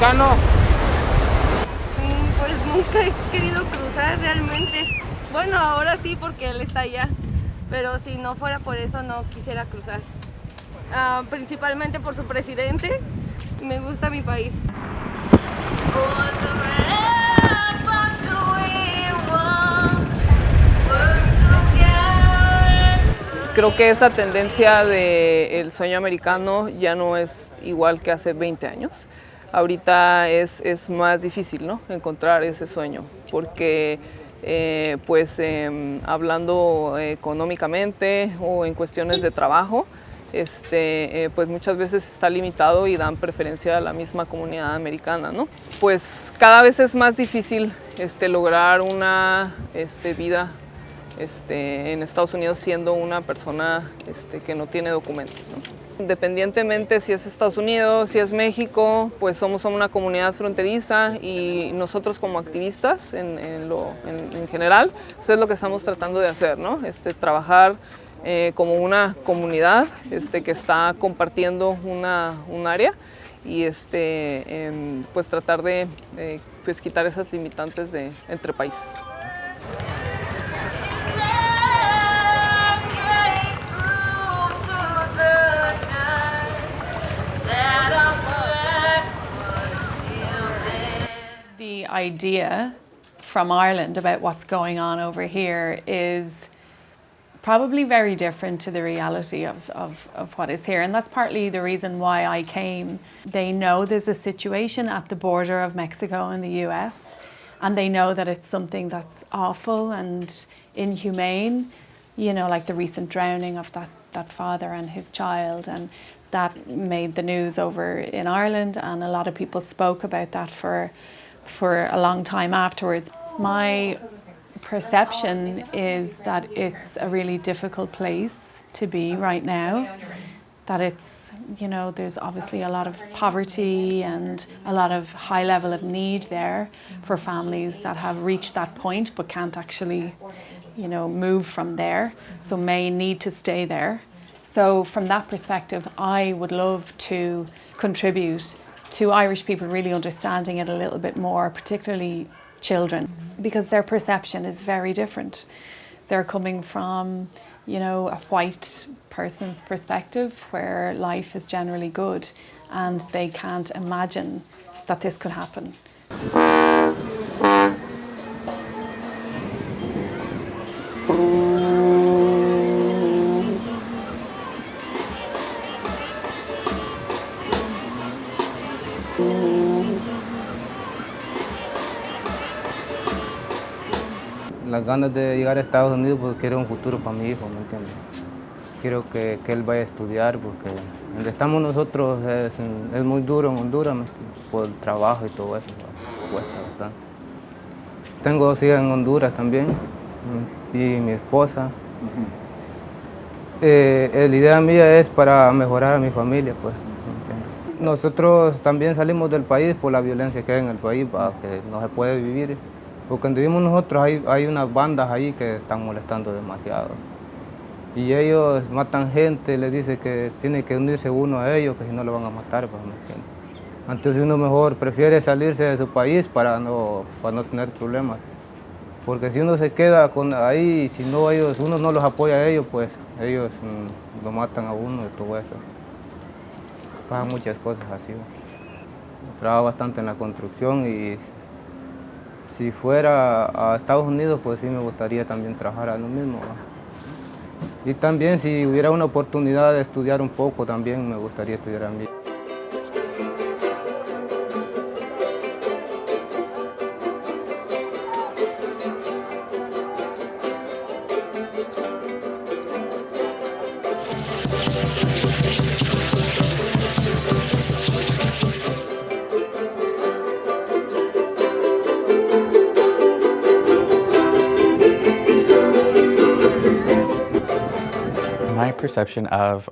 americano? Pues nunca he querido cruzar realmente. Bueno, ahora sí porque él está allá, pero si no fuera por eso no quisiera cruzar. Principalmente por su presidente. Me gusta mi país. Creo que esa tendencia del sueño americano ya no es igual que hace 20 años. Ahorita es más difícil, ¿no?, encontrar ese sueño, porque hablando económicamente o en cuestiones de trabajo, pues muchas veces está limitado y dan preferencia a la misma comunidad americana, ¿no? Pues cada vez es más difícil lograr una vida en Estados Unidos siendo una persona que no tiene documentos, ¿no? Independientemente si es Estados Unidos, si es México, pues somos una comunidad fronteriza y nosotros como activistas en general, pues es lo que estamos tratando de hacer, ¿no? Trabajar como una comunidad que está compartiendo un área y pues tratar de pues quitar esas limitantes entre países. The idea from Ireland about what's going on over here is probably very different to the reality of what is here. And that's partly the reason why I came. They know there's a situation at the border of Mexico and the US, and they know that it's something that's awful and inhumane, you know, like the recent drowning of that father and his child, and that made the news over in Ireland, and a lot of people spoke about that for a long time afterwards. My perception is that it's a really difficult place to be right now, that it's, you know, there's obviously a lot of poverty and a lot of high level of need there for families that have reached that point but can't actually, you know, move from there, so may need to stay there. So from that perspective, I would love to contribute to Irish people really understanding it a little bit more, particularly children, because their perception is very different. They're coming from, you know, a white person's perspective where life is generally good, and they can't imagine that this could happen. Las ganas de llegar a Estados Unidos porque quiero un futuro para mi hijo, ¿me entiendes? Quiero que él vaya a estudiar porque donde estamos nosotros es muy duro en Honduras por el trabajo y todo eso, cuesta bastante. Tengo 2 hijas en Honduras también y mi esposa. La idea mía es para mejorar a mi familia, pues, ¿me entiendes? Nosotros también salimos del país por la violencia que hay en el país, que no se puede vivir. Porque donde vivimos nosotros hay unas bandas ahí que están molestando demasiado. Y ellos matan gente, les dicen que tiene que unirse uno a ellos, que si no lo van a matar. Pues, entonces uno mejor prefiere salirse de su país para no tener problemas. Porque si uno se queda ahí, si no uno no los apoya a ellos, pues ellos lo matan a uno y todo eso. Pasan muchas cosas así. Trabajo bastante en la construcción y si fuera a Estados Unidos, pues sí me gustaría también trabajar a lo mismo. Y también si hubiera una oportunidad de estudiar un poco, también me gustaría estudiar a mí. My perception of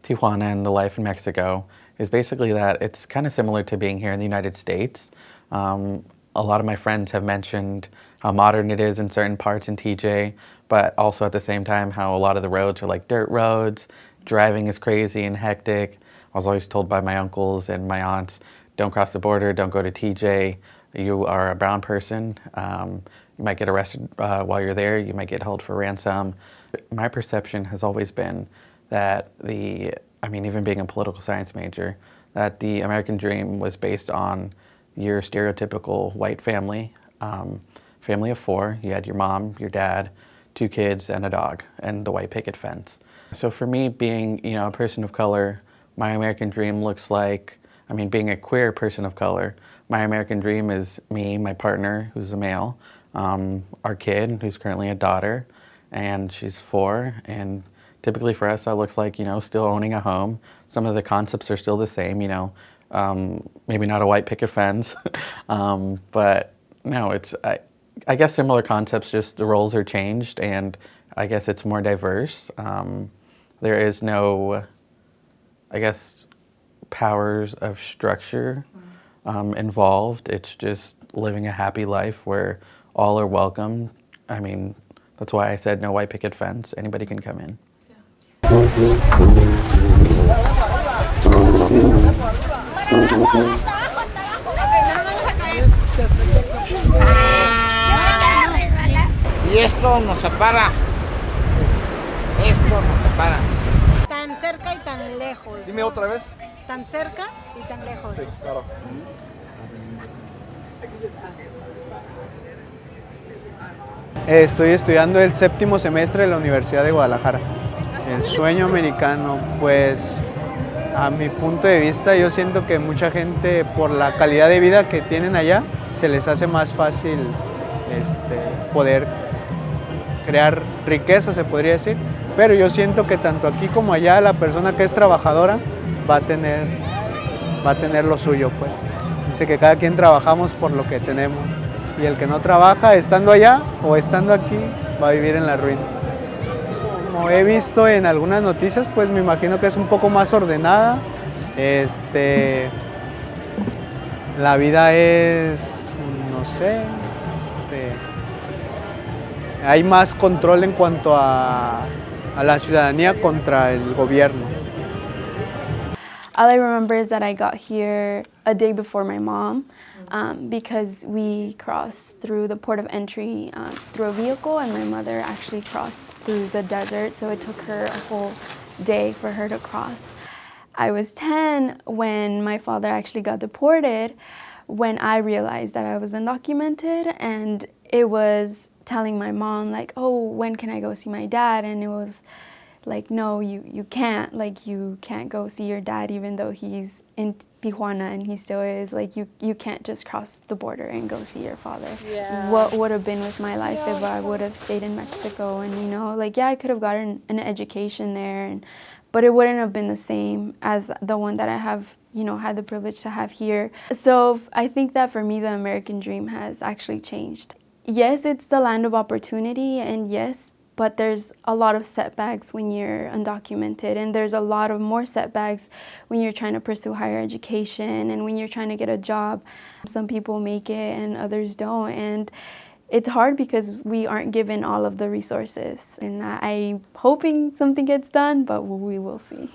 Tijuana and the life in Mexico is basically that it's kind of similar to being here in the United States. A lot of my friends have mentioned how modern it is in certain parts in TJ, but also at the same time how a lot of the roads are like dirt roads, driving is crazy and hectic. I was always told by my uncles and my aunts, don't cross the border, don't go to TJ, you are a brown person, you might get arrested while you're there, you might get held for ransom. My perception has always been that even being a political science major, that the American dream was based on your stereotypical white family, family of 4. You had your mom, your dad, 2 kids, and a dog, and the white picket fence. So for me, being a person of color, my American dream looks like, being a queer person of color, my American dream is me, my partner, who's a male, our kid, who's currently a daughter, and she's 4, and typically for us that looks like, still owning a home. Some of the concepts are still the same, maybe not a white picket fence, but no, it's, I guess similar concepts, just the roles are changed, and I guess it's more diverse. There is no, I guess, powers of structure involved. It's just living a happy life where all are welcome. That's why I said no white picket fence. Anybody can come in. Y esto nos separa. Esto nos separa. Tan cerca y tan lejos. Dime otra vez. Tan cerca y tan lejos. Sí, claro. Estoy estudiando el 7º semestre de la Universidad de Guadalajara. El sueño americano, pues a mi punto de vista yo siento que mucha gente por la calidad de vida que tienen allá se les hace más fácil poder crear riqueza, se podría decir. Pero yo siento que tanto aquí como allá la persona que es trabajadora va a tener lo suyo, pues. Dice que cada quien trabajamos por lo que tenemos. Y el que no trabaja, estando allá o estando aquí, va a vivir en la ruina. Como he visto en algunas noticias, pues me imagino que es un poco más ordenada. La vida es, no sé, hay más control en cuanto a la ciudadanía contra el gobierno. All I remember is that I got here a day before my mom because we crossed through the port of entry through a vehicle, and my mother actually crossed through the desert, so it took her a whole day for her to cross. I was 10 when my father actually got deported, when I realized that I was undocumented, and it was telling my mom like, oh, when can I go see my dad? And it was like, no, you can't. Like, you can't go see your dad even though he's in Tijuana and he still is. Like, you can't just cross the border and go see your father. Yeah. What would have been with my life if I would have stayed in Mexico? And like, yeah, I could have gotten an education there, but it wouldn't have been the same as the one that I have, had the privilege to have here. So I think that for me, the American dream has actually changed. Yes, it's the land of opportunity, and yes, but there's a lot of setbacks when you're undocumented, and there's a lot of more setbacks when you're trying to pursue higher education and when you're trying to get a job. Some people make it and others don't, and it's hard because we aren't given all of the resources. And I'm hoping something gets done, but we will see.